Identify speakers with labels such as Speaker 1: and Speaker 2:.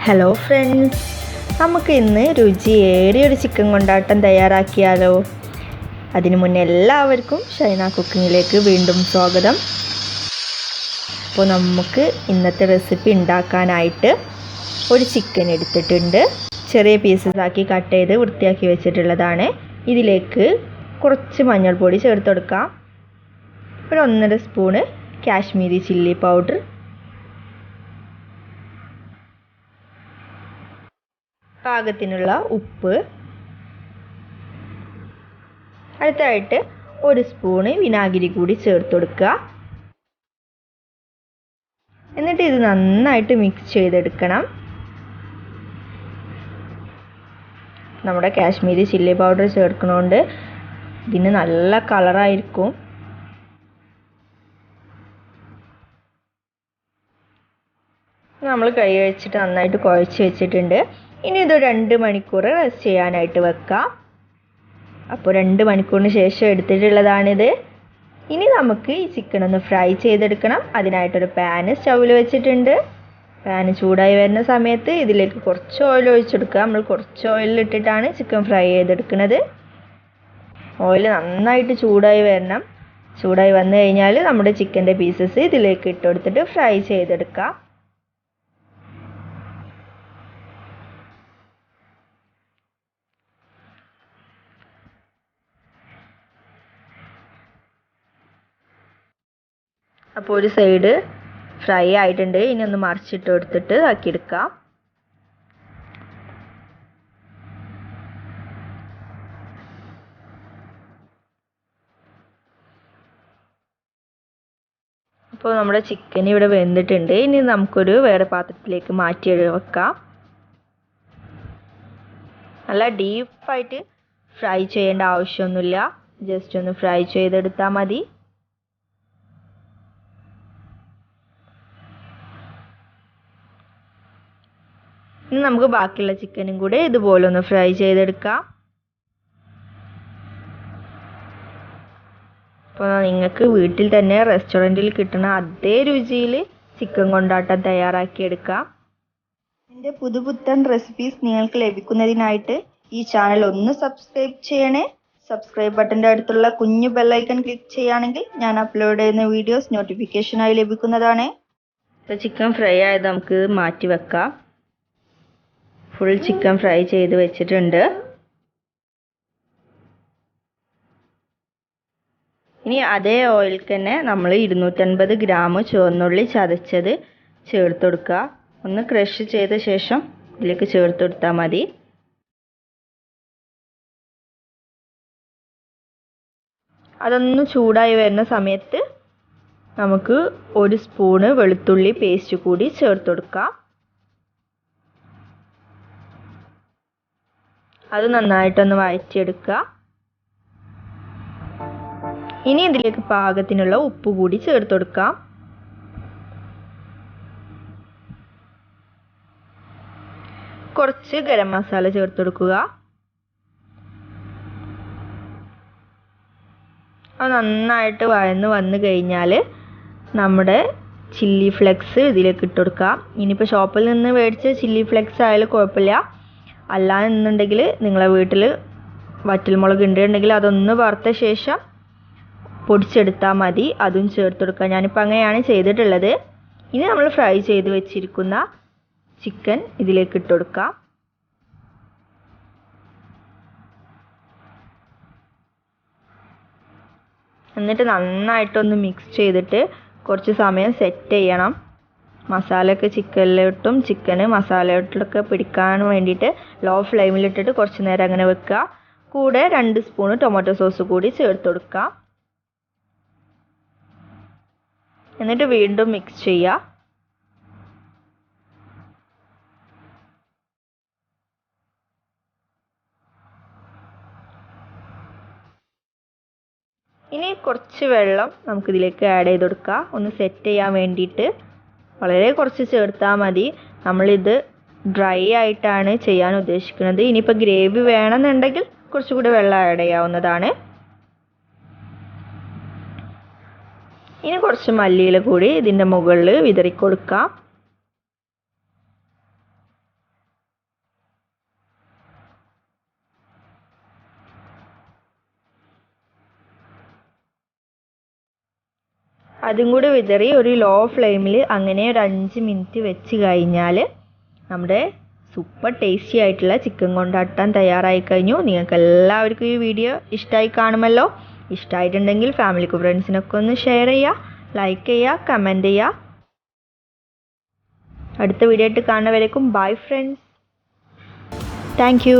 Speaker 1: Hello friends, നമുക്ക് ഇന്ന് രുചിയേറിയ ഒരു ചിക്കൻ കൊണ്ടാട്ടം തയ്യാറാക്കിയാലോ. അതിനു മുന്നേ എല്ലാവർക്കും ഷൈന കുക്കിങ്ങിലേക്ക് വീണ്ടും സ്വാഗതം. അപ്പോൾ നമുക്ക് ഇന്നത്തെ റെസിപ്പി ഉണ്ടാക്കാനായിട്ട് ഒരു ചിക്കൻ എടുത്തിട്ടുണ്ട്. ചെറിയ പീസസ് ആക്കി കട്ട് ചെയ്ത് വൃത്തിയാക്കി വെച്ചിട്ടുള്ളതാണ്. ഇതിലേക്ക് കുറച്ച് മഞ്ഞൾപ്പൊടി ചേർത്ത് കൊടുക്കാം. ഒരു 1.5 സ്പൂണ് കാശ്മീരി ചില്ലി പൗഡർ, പാകത്തിനുള്ള ഉപ്പ്, അടുത്തായിട്ട് 1 സ്പൂണ് വിനാഗിരി കൂടി ചേർത്ത് കൊടുക്കുക. എന്നിട്ട് ഇത് നന്നായിട്ട് മിക്സ് ചെയ്തെടുക്കണം. നമ്മുടെ കാശ്മീരി ചില്ലി പൗഡർ ചേർക്കുന്നതുകൊണ്ട് ഇതിന് നല്ല കളറായിരിക്കും. നമ്മൾ കൈ വെച്ചിട്ട് നന്നായിട്ട് കുഴച്ച് വെച്ചിട്ടുണ്ട്. ഇനി ഇത് 2 മണിക്കൂർ റെസ്റ്റ് ചെയ്യാനായിട്ട് വെക്കാം. അപ്പോൾ 2 മണിക്കൂറിന് ശേഷം എടുത്തിട്ടുള്ളതാണിത്. ഇനി നമുക്ക് ഈ ചിക്കൻ ഒന്ന് ഫ്രൈ ചെയ്തെടുക്കണം. അതിനായിട്ടൊരു പാന് സ്റ്റൗവിൽ വെച്ചിട്ടുണ്ട്. പാന് ചൂടായി വരുന്ന സമയത്ത് ഇതിലേക്ക് കുറച്ച് ഓയിൽ ഒഴിച്ചെടുക്കുക. നമ്മൾ കുറച്ച് ഓയിലിട്ടിട്ടാണ് ചിക്കൻ ഫ്രൈ ചെയ്തെടുക്കുന്നത്. ഓയിൽ നന്നായിട്ട് ചൂടായി വരണം. ചൂടായി വന്നു കഴിഞ്ഞാൽ നമ്മുടെ ചിക്കൻ്റെ പീസസ് ഇതിലേക്ക് ഇട്ട് കൊടുത്തിട്ട് ഫ്രൈ ചെയ്തെടുക്കാം. അപ്പോൾ ഒരു സൈഡ് ഫ്രൈ ആയിട്ടുണ്ട്. ഇനി ഒന്ന് മറിച്ചിട്ട് കൊടുത്തിട്ട് ആക്കിയെടുക്കാം. അപ്പോൾ നമ്മുടെ ചിക്കൻ ഇവിടെ വെന്തിട്ടുണ്ട്. ഇനി നമുക്കൊരു വേറെ പാത്രത്തിലേക്ക് മാറ്റി വെക്കാം. നല്ല ഡീപ്പായിട്ട് ഫ്രൈ ചെയ്യേണ്ട ആവശ്യമൊന്നുമില്ല. ജസ്റ്റ് ഒന്ന് ഫ്രൈ ചെയ്തെടുത്താൽ മതി. ഇനി നമുക്ക് ബാക്കിയുള്ള ചിക്കനും കൂടെ ഇതുപോലെ ഒന്ന് ഫ്രൈ ചെയ്തെടുക്കാം. അപ്പോൾ നിങ്ങൾക്ക് വീട്ടിൽ തന്നെ റെസ്റ്റോറൻറ്റിൽ കിട്ടുന്ന അതേ രുചിയിൽ ചിക്കൻ കൊണ്ടാട്ടം തയ്യാറാക്കിയെടുക്കാം. എൻ്റെ പുതുപുത്തൻ റെസിപ്പീസ് നിങ്ങൾക്ക് ലഭിക്കുന്നതിനായിട്ട് ഈ ചാനൽ ഒന്ന് സബ്സ്ക്രൈബ് ചെയ്യണേ. സബ്സ്ക്രൈബ് ബട്ടൻ്റെ അടുത്തുള്ള കുഞ്ഞു ബെല്ലൈക്കൺ ക്ലിക്ക് ചെയ്യുകയാണെങ്കിൽ ഞാൻ അപ്ലോഡ് ചെയ്യുന്ന വീഡിയോസ് നോട്ടിഫിക്കേഷനായി ലഭിക്കുന്നതാണ്. ഇപ്പോൾ ചിക്കൻ ഫ്രൈ ആയത് നമുക്ക് മാറ്റി വെക്കാം. ഫുൾ ചിക്കൻ ഫ്രൈ ചെയ്ത് വെച്ചിട്ടുണ്ട്. ഇനി അതേ ഓയിൽ തന്നെ നമ്മൾ 250 ഗ്രാം ചുവന്നുള്ളി ചതച്ചത് ചേർത്ത് കൊടുക്കുക. ഒന്ന് ക്രഷ് ചെയ്ത ശേഷം ഇതിലേക്ക് ചേർത്ത് കൊടുത്താൽ മതി. അതൊന്ന് ചൂടായി വരുന്ന സമയത്ത് നമുക്ക് 1 സ്പൂണ് വെളുത്തുള്ളി പേസ്റ്റ് കൂടി ചേർത്ത് കൊടുക്കാം. അത് നന്നായിട്ടൊന്ന് വഴറ്റിയെടുക്കുക. ഇനി ഇതിലേക്ക് പാകത്തിനുള്ള ഉപ്പ് കൂടി ചേർത്ത് കൊടുക്കാം. കുറച്ച് ഗരം മസാല ചേർത്ത് കൊടുക്കുക. അത് നന്നായിട്ട് വഴന്ന് വന്നു കഴിഞ്ഞാൽ നമ്മുടെ ചില്ലി ഫ്ലെക്സ് ഇതിലേക്ക് ഇട്ട് കൊടുക്കാം. ഇനിയിപ്പോൾ ഷോപ്പിൽ നിന്ന് മേടിച്ച ചില്ലി ഫ്ലെക്സ് ആയാലും കുഴപ്പമില്ല. അല്ലാന്നുണ്ടെങ്കിൽ നിങ്ങളെ വീട്ടിൽ വറ്റൽമുളക് ഉണ്ടെങ്കിൽ അതൊന്ന് വറുത്ത ശേഷം പൊടിച്ചെടുത്താൽ മതി. അതും ചേർത്ത് കൊടുക്കുക. ഞാനിപ്പോൾ അങ്ങനെയാണ് ചെയ്തിട്ടുള്ളത്. ഇനി നമ്മൾ ഫ്രൈ ചെയ്ത് വെച്ചിരിക്കുന്ന ചിക്കൻ ഇതിലേക്ക് ഇട്ട് കൊടുക്കാം. എന്നിട്ട് നന്നായിട്ടൊന്ന് മിക്സ് ചെയ്തിട്ട് കുറച്ച് സമയം സെറ്റ് ചെയ്യണം. മസാലയൊക്കെ ചിക്കനിലോട്ടും ചിക്കന് മസാലയോട്ടിലൊക്കെ പിടിക്കാൻ വേണ്ടിയിട്ട് ലോ ഫ്ലെയിമിലിട്ടിട്ട് കുറച്ച് നേരം അങ്ങനെ വെക്കുക. കൂടെ 2 സ്പൂണ് ടൊമാറ്റോ സോസ് കൂടി ചേർത്ത് കൊടുക്കുക. എന്നിട്ട് വീണ്ടും മിക്സ് ചെയ്യുക. ഇനി കുറച്ച് വെള്ളം നമുക്കിതിലേക്ക് ആഡ് ചെയ്ത് കൊടുക്കുക. ഒന്ന് സെറ്റ് ചെയ്യാൻ വേണ്ടിയിട്ട് വളരെ കുറച്ച് ചേർത്താൽ മതി. നമ്മളിത് ഡ്രൈ ആയിട്ടാണ് ചെയ്യാൻ ഉദ്ദേശിക്കുന്നത്. ഇനിയിപ്പോൾ ഗ്രേവി വേണമെന്നുണ്ടെങ്കിൽ കുറച്ചുകൂടി വെള്ളം ആഡ് ചെയ്യാവുന്നതാണ്. ഇനി കുറച്ച് മല്ലിയില കൂടി ഇതിൻ്റെ മുകളിൽ വിതറി കൊടുക്കാം. അതും കൂടി വിതറി ഒരു ലോ ഫ്ലെയിമിൽ അങ്ങനെ ഒരു 5 മിനിറ്റ് വെച്ച് കഴിഞ്ഞാൽ നമ്മുടെ സൂപ്പർ ടേസ്റ്റി ആയിട്ടുള്ള ചിക്കൻ കൊണ്ടാട്ടം തയ്യാറായി കഴിഞ്ഞു. നിങ്ങൾക്ക് എല്ലാവർക്കും ഈ വീഡിയോ ഇഷ്ടമായി കാണുമല്ലോ. ഇഷ്ടമായിട്ടുണ്ടെങ്കിൽ ഫാമിലിക്കും ഫ്രണ്ട്സിനൊക്കെ ഒന്ന് ഷെയർ ചെയ്യുക, ലൈക്ക് ചെയ്യുക, കമൻറ്റ് ചെയ്യുക. അടുത്ത വീഡിയോ ആയിട്ട് കാണുന്നവരേക്കും ബൈ ഫ്രണ്ട്സ്. Thank you.